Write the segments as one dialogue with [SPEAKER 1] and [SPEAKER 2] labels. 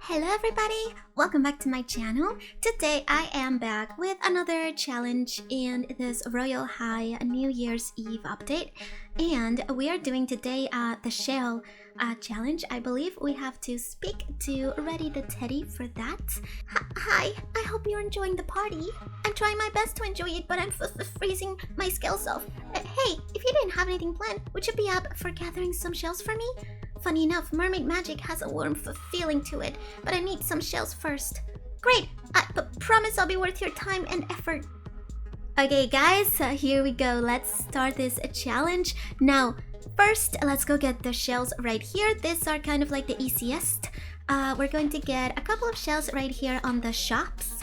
[SPEAKER 1] Hello everybody, welcome back to my channel. Today I am back with another challenge in this Royale High New Year's Eve update, and we are doing today the shell challenge. I believe we have to speak to Ready the Teddy for that. Hi, I hope you're enjoying the party. I'm trying my best to enjoy it, but I'm freezing my scales off. Hey, if you didn't have anything planned, would you be up for gathering some shells for me? Funny enough, mermaid magic has a warm feeling to it, but I need some shells first. Great! But promise I'll be worth your time and effort. Okay guys, here we go. Let's start this challenge. Now, first, let's go get the shells right here. These are kind of like the easiest. We're going to get a couple of shells right here on the shops.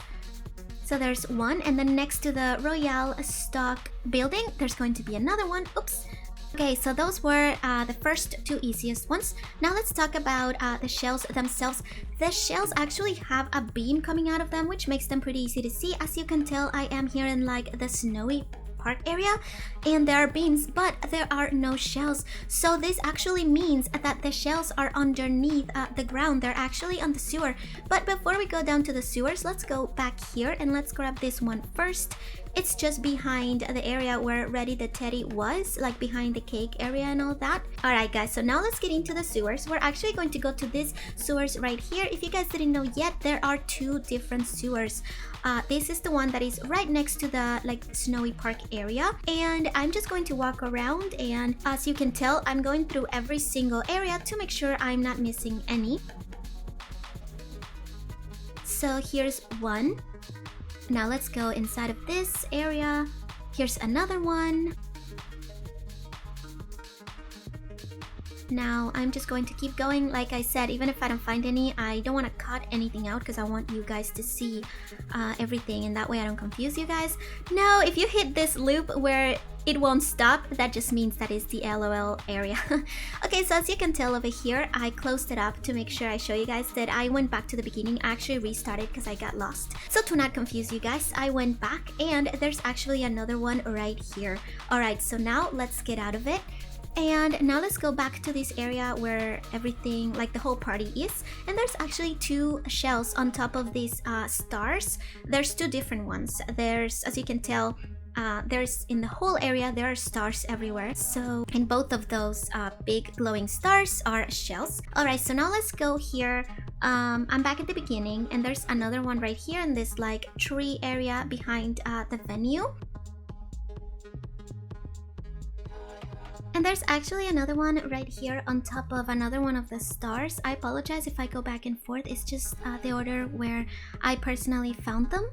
[SPEAKER 1] So there's one, and then next to the Royale stock building, there's going to be another one. Oops. Okay, so those were the first two easiest ones. Now let's talk about the shells themselves. The shells actually have a beam coming out of them, which makes them pretty easy to see. As you can tell, I am here in like the snowy park area, and there are beams, but there are no shells. So this actually means that the shells are underneath the ground. They're actually on the sewer. But before we go down to the sewers, let's go back here and let's grab this one first. It's just behind the area where Ready the Teddy was, like behind the cake area and all that. Alright guys, so now let's get into the sewers. We're actually going to go to these sewers right here. If you guys didn't know yet, there are two different sewers. This is the one that is right next to the like snowy park area, and I'm just going to walk around, and as you can tell, I'm going through every single area to make sure I'm not missing any. So here's one. Now let's go inside of this area. Here's another one. Now I'm just going to keep going. Like I said, even if I don't find any, I don't want to cut anything out because I want you guys to see everything, and that way I don't confuse you guys. No, if you hit this loop where it won't stop, that just means that is the LOL area. Okay, so as you can tell over here, I closed it up to make sure I show you guys that I went back to the beginning. I actually restarted because I got lost. So to not confuse you guys, I went back, and there's actually another one right here. Alright, so now let's get out of it. And now let's go back to this area where everything, like the whole party is. And there's actually two shells on top of these stars. There's two different ones. There's, as you can tell, there's in the whole area, there are stars everywhere. So in both of those big glowing stars are shells. Alright, so now let's go here. I'm back at the beginning, and there's another one right here in this like tree area behind the venue. And there's actually another one right here on top of another one of the stars. I apologize if I go back and forth. It's just the order where I personally found them.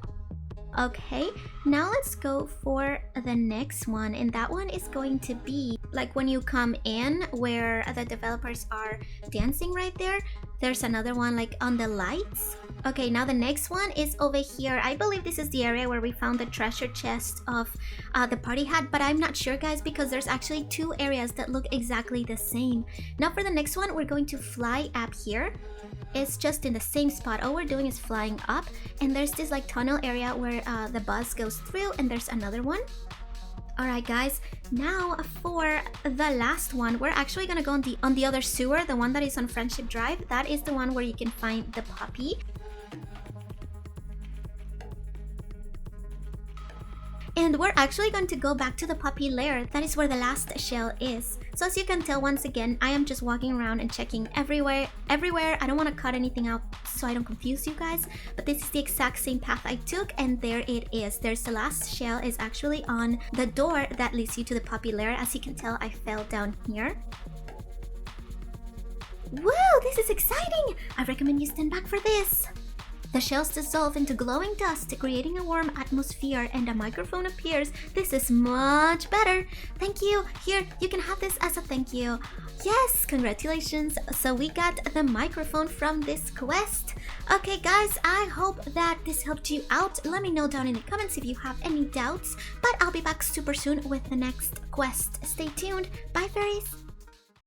[SPEAKER 1] Okay, now let's go for the next one, and that one is going to be like when you come in where the developers are dancing right there. There's another one like on the lights. Okay, now the next one is over here. I believe this is the area where we found the treasure chest of the party hat, but I'm not sure guys because there's actually two areas that look exactly the same. Now for the next one, we're going to fly up here. It's just in the same spot. All we're doing is flying up, and there's this like tunnel area where the bus goes through, and there's another one. Alright guys, now for the last one, we're actually gonna go on the other sewer, the one that is on Friendship Drive. That is the one where you can find the puppy. And we're actually going to go back to the puppy lair. That is where the last shell is. So as you can tell, once again, I am just walking around and checking everywhere. I don't want to cut anything out so I don't confuse you guys. But this is the exact same path I took, and there it is. There's the last shell is actually on the door that leads you to the puppy lair. As you can tell, I fell down here. Whoa, this is exciting! I recommend you stand back for this. The shells dissolve into glowing dust, creating a warm atmosphere, and a microphone appears. This is much better. Thank you. Here, you can have this as a thank you. Yes, congratulations. So we got the microphone from this quest. Okay guys, I hope that this helped you out. Let me know down in the comments if you have any doubts. But I'll be back super soon with the next quest. Stay tuned. Bye fairies.